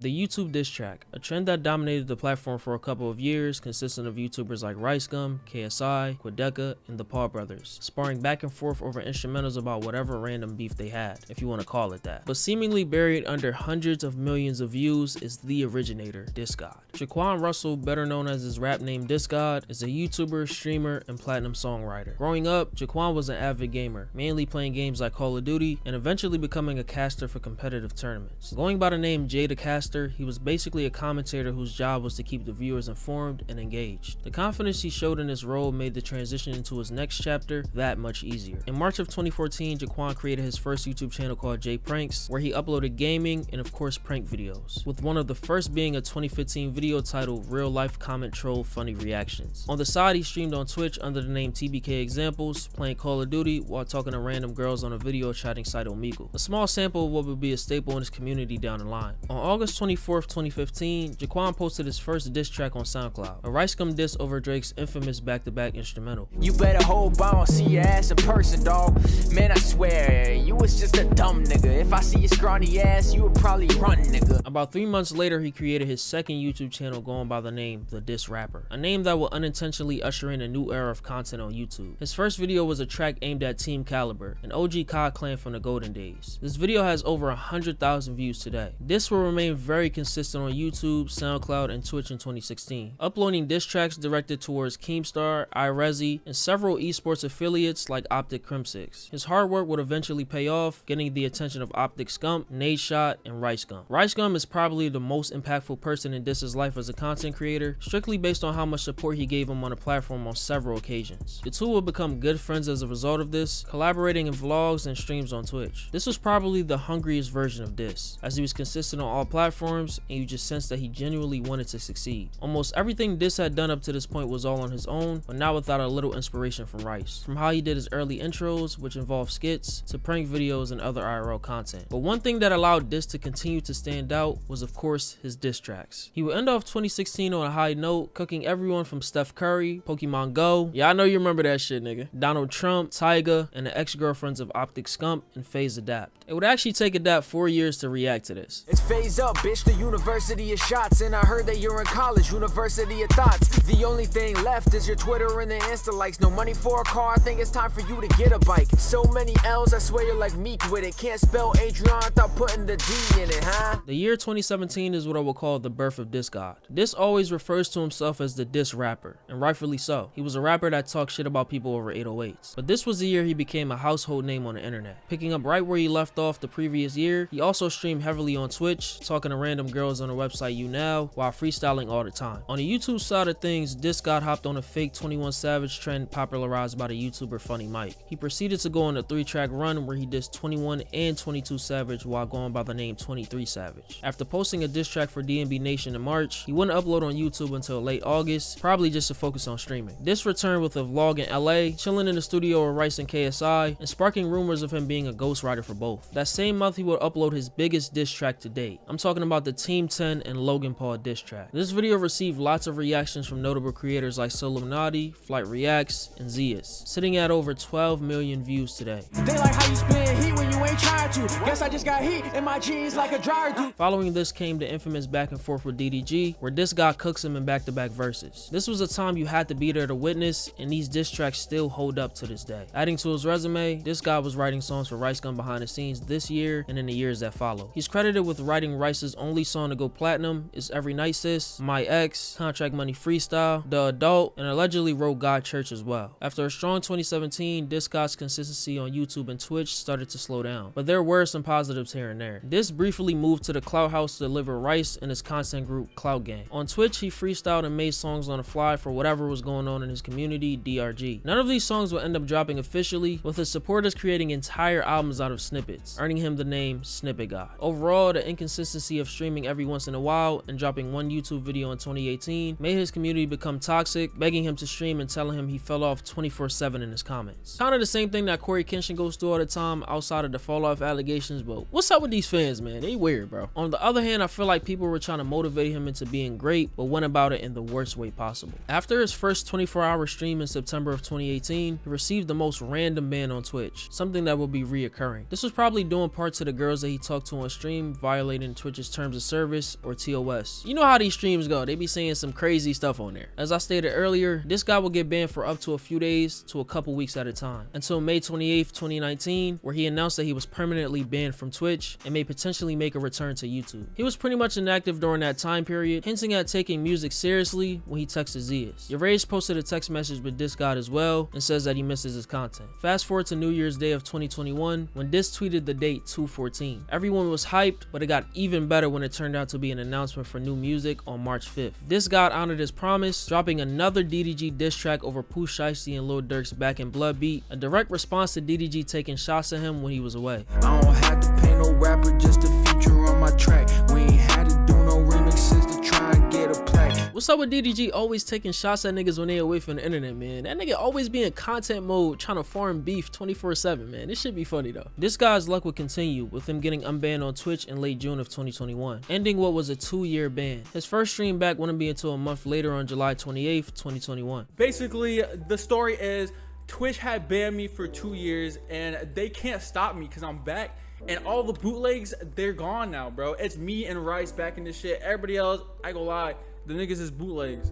The YouTube diss track, a trend that dominated the platform for a couple of years, consisting of YouTubers like RiceGum, KSI, Quadeca, and the Paul brothers, sparring back and forth over instrumentals about whatever random beef they had, if you want to call it that. But seemingly buried under hundreds of millions of views is the originator, dissgod. Jaquan Russell, better known as his rap name dissgod, is a YouTuber, streamer, and platinum songwriter. Growing up, Jaquan was an avid gamer, mainly playing games like Call of Duty, and eventually becoming a caster for competitive tournaments. Going by the name Jay the Caster, he was basically a commentator whose job was to keep the viewers informed and engaged. The confidence he showed in this role made the transition into his next chapter that much easier. In March of 2014, Jaquan created his first YouTube channel called Jay Pranks, where he uploaded gaming and of course prank videos, with one of the first being a 2015 video titled Real Life Comment Troll Funny Reactions. On the side, he streamed on Twitch under the name TBK Examples, playing Call of Duty while talking to random girls on a video chatting site Omegle. A small sample of what would be a staple in his community down the line. On August 24th, 2015, Jaquan posted his first diss track on SoundCloud, a RiceGum diss over Drake's infamous back-to-back instrumental. You better hold on, see your ass in person, dog. Man, I swear, you was just a dumb nigga. If I see your scrawny ass, you would probably run, nigga. About 3 months later, he created his second YouTube channel going by the name The Diss Rapper, a name that will unintentionally usher in a new era of content on YouTube. His first video was a track aimed at Team Caliber, an OG COD clan from the golden days. This video has over 100,000 views today. This will remain very consistent on YouTube, SoundCloud, and Twitch in 2016, uploading diss tracks directed towards Keemstar, iResi, and several esports affiliates like Optic Crim6. His hard work would eventually pay off, getting the attention of Optic Scump, Nadeshot, and RiceGum. RiceGum is probably the most impactful person in Diss's life as a content creator, strictly based on how much support he gave him on the platform on several occasions. The two would become good friends as a result of this, collaborating in vlogs and streams on Twitch. This was probably the hungriest version of Diss, as he was consistent on all platforms, and you just sensed that he genuinely wanted to succeed. Almost everything Diss had done up to this point was all on his own, but not without a little inspiration from Rice. From how he did his early intros, which involved skits, to prank videos and other IRL content. But one thing that allowed Diss to continue to stand out was of course his diss tracks. He would end off 2016 on a high note, cooking everyone from Steph Curry, Pokemon Go, yeah I know you remember that shit nigga, Donald Trump, Tyga, and the ex-girlfriends of Optic Scump and FaZe Adapt. It would actually take Adapt 4 years to react to this. It's phase up, bitch, the University of Shots, and I heard that you're in college, University of Thoughts. The only thing left is your Twitter and the Insta likes. No money for a car, I think it's time for you to get a bike. So many L's, I swear you're like Meek with it. Can't spell Adrian without putting the D in it, huh? The year 2017 is what I will call the birth of dissgod. Diss always refers to himself as the diss rapper, and rightfully so. He was a rapper that talked shit about people over 808s. But this was the year he became a household name on the internet. Picking up right where he left off the previous year, he also streamed heavily on Twitch, talking to random girls on the website YouNow, while freestyling all the time. On the YouTube side of things, dissgod hopped on a fake 21 Savage trend popularized by the YouTuber Funny Mike. He proceeded to go on a 3-track run where he dissed 21 and 22 Savage while going by the name 23 Savage. After posting a diss track for DNB Nation in March, he wouldn't upload on YouTube until late August, probably just to focus on streaming. Diss returned with a vlog in LA, chilling in the studio with Rice and KSI, and sparking rumors of him being a ghostwriter for both. That same month, he would upload his biggest diss track to date. I'm talking about the Team 10 and Logan Paul diss track. This video received lots of reactions from notable creators like Solomonati, Flight Reacts, and Zeus, sitting at over 12 million views today. They like how you spit heat when you ain't trying to. Guess I just got heat in my jeans like a dryer do. Following this came the infamous back and forth with DDG, where dissgod cooks him in back-to-back verses. This was a time you had to be there to witness, and these diss tracks still hold up to this day. Adding to his resume, dissgod was writing songs for RiceGum behind the scenes this year and in the years that follow. He's credited with writing Rice's only song to go platinum, Is Every Night Sis, My Ex, Contract Money Freestyle, The Adult, and allegedly wrote God Church as well. After a strong 2017, dissgod's consistency on YouTube and Twitch started to slow down, but there were some positives here and there. Diss briefly moved to the Clout House to deliver Rice and his content group Clout Gang. On Twitch, he freestyled and made songs on the fly for whatever was going on in his community, DRG. None of these songs will end up dropping officially, with his supporters creating entire albums out of snippets, earning him the name Snippet God. Overall, the inconsistency of streaming every once in a while and dropping one YouTube video in 2018 made his community become toxic, begging him to stream and telling him he fell off 24/7 in his comments. Kind of the same thing that Corey Kenshin goes through all the time outside of the fall off allegations, but what's up with these fans, man? They weird, bro. On the other hand, I feel like people were trying to motivate him into being great, but went about it in the worst way possible. After his first 24-hour stream in September of 2018, he received the most random ban on Twitch, something that will be reoccurring. This was probably due in part to the girls that he talked to on stream violating Twitch's his terms of service, or TOS. You know how these streams go, they be saying some crazy stuff on there. As I stated earlier, this guy will get banned for up to a few days to a couple weeks at a time, until May 28th, 2019, where he announced that he was permanently banned from Twitch and may potentially make a return to YouTube. He was pretty much inactive during that time period, hinting at taking music seriously when he texted Zias. Erase posted a text message with dissgod as well and says that he misses his content. Fast forward to New Year's Day of 2021 when Diss tweeted the date 2/14. Everyone was hyped, but it got even better when it turned out to be an announcement for new music on March 5th. dissgod honored his promise, dropping another DDG diss track over Pooh Shiesty and Lil Durk's Back in Blood beat, a direct response to DDG taking shots at him when he was away. I don't have to pay no rapper just to feature on my track. We ain't had to do no remixes to try and get a plaque. What's up with DDG always taking shots at niggas when they away from the internet, man? That nigga always be in content mode trying to farm beef 24/7, man. This should be funny though. This guy's luck would continue with him getting unbanned on Twitch in late June of 2021, ending what was a 2-year ban. His first stream back wouldn't be until a month later on July 28th, 2021. Basically, the story is Twitch had banned me for 2 years and they can't stop me because I'm back. And all the bootlegs, they're gone now, bro. It's me and Rice back in this shit. Everybody else, I go lie, the niggas is bootlegs.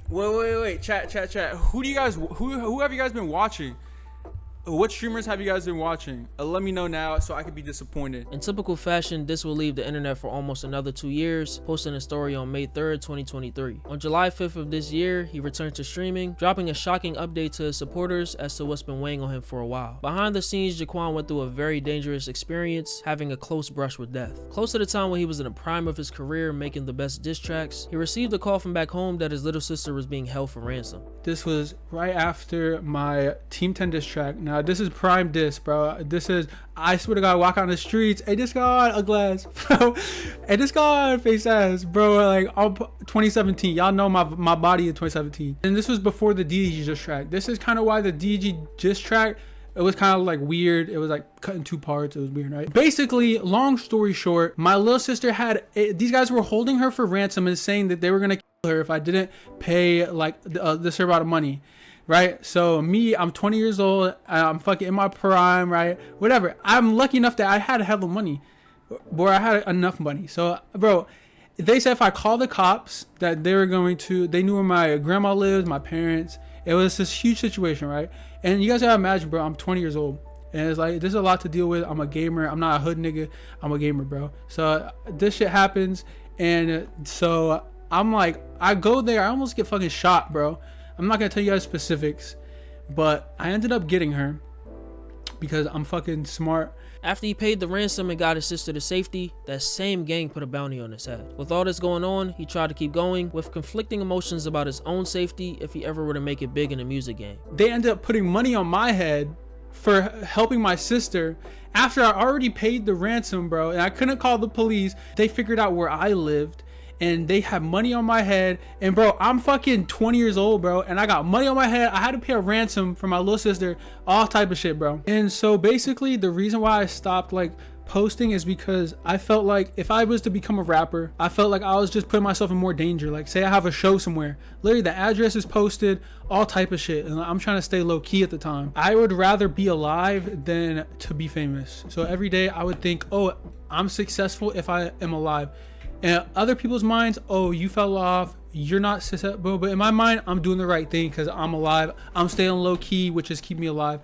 Wait, chat. Who have you guys been watching? What streamers have you guys been watching? Let me know now so I could be disappointed. In typical fashion, Diss will leave the internet for almost another 2 years, posting a story on May 3rd, 2023. On July 5th of this year, he returned to streaming, dropping a shocking update to his supporters as to what's been weighing on him for a while. Behind the scenes, Jaquan went through a very dangerous experience, having a close brush with death. Close to the time when he was in the prime of his career making the best diss tracks, he received a call from back home that his little sister was being held for ransom. This was right after my Team 10 diss track. Now, this is prime diss, bro. This is, I swear to God, walk on the streets. Hey, this guy, a glass, bro. Hey, this guy, face ass, bro. Like, 2017. Y'all know my body in 2017. And this was before the DDG diss track. This is kind of why the DDG diss track, it was kind of like weird. It was like cut in 2 parts. It was weird, right? Basically, long story short, my little sister had, these guys were holding her for ransom and saying that they were going to kill her if I didn't pay like this amount of money. Right? So me, I'm 20 years old. I'm fucking in my prime, right? Whatever. I'm lucky enough that I had a hell of money. Boy, I had enough money. So, bro, they said if I call the cops that they were going to, they knew where my grandma lived, my parents. It was this huge situation, right? And you guys gotta imagine, bro, I'm 20 years old. And it's like, there's a lot to deal with. I'm a gamer. I'm not a hood nigga. I'm a gamer, bro. So this shit happens. And so I'm like, I go there. I almost get fucking shot, bro. I'm not gonna tell you guys specifics, but I ended up getting her because I'm fucking smart. After he paid the ransom and got his sister to safety, that same gang put a bounty on his head. With all this going on, he tried to keep going with conflicting emotions about his own safety if he ever were to make it big in the music game. They ended up putting money on my head for helping my sister after I already paid the ransom, bro, and I couldn't call the police. They figured out where I lived and they had money on my head. And bro, I'm fucking 20 years old, bro, and I got money on my head. I had to pay a ransom for my little sister, all type of shit, bro. And so basically the reason why I stopped like posting is because I felt like if I was to become a rapper, I felt like I was just putting myself in more danger. Like, say I have a show somewhere, literally the address is posted, all type of shit, and I'm trying to stay low key at the time. I would rather be alive than to be famous. So every day I would think, oh, I'm successful if I am alive. And other people's minds, oh, you fell off, you're not successful. But in my mind, I'm doing the right thing because I'm alive. I'm staying low key, which is keep me alive.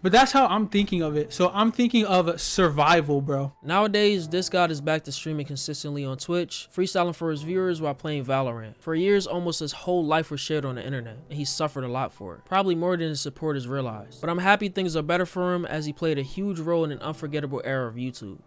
But that's how I'm thinking of it. So I'm thinking of survival, bro. Nowadays, dissgod is back to streaming consistently on Twitch, freestyling for his viewers while playing Valorant. For years, almost his whole life was shared on the internet, and he suffered a lot for it. Probably more than his supporters realized. But I'm happy things are better for him as he played a huge role in an unforgettable era of YouTube.